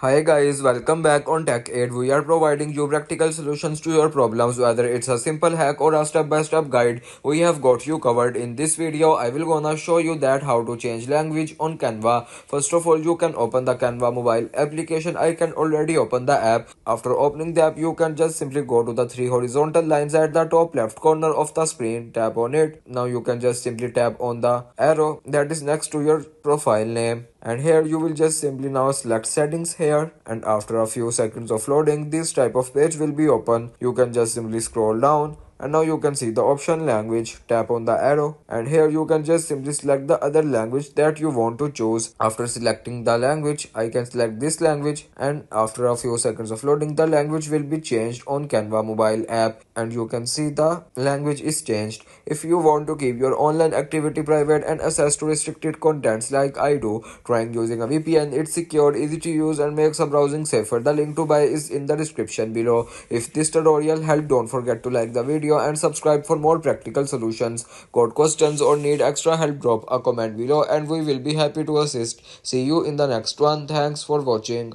Hi guys, welcome back on Tech Aid. We are providing you practical solutions to your problems, whether it's a simple hack or a step-by-step guide. We have got you covered. In this video, I will gonna show you that how to change language on Canva. First of all, you can open the Canva mobile application. I can already open the app. After opening the app, you can just simply go to the three horizontal lines at the top left corner of the screen. Tap on it. Now you can just simply tap on the arrow that is next to your profile name, and here you will just simply now select settings here, and after a few seconds of loading this type of page will be open. You can just simply scroll down, and now you can see the option language. Tap on the arrow, and here you can just simply select the other language that you want to choose. After selecting the language, I can select this language, and after a few seconds of loading the language will be changed on Canva mobile app, and you can see the language is changed. If you want to keep your online activity private and access to restricted contents like I do, trying using a VPN, it's secure, easy to use, and makes a browsing safer. The link to buy is in the description below. If this tutorial helped, don't forget to like the video and subscribe for more practical solutions. Got questions or need extra help, drop a comment below and we will be happy to assist. See you in the next one. Thanks for watching.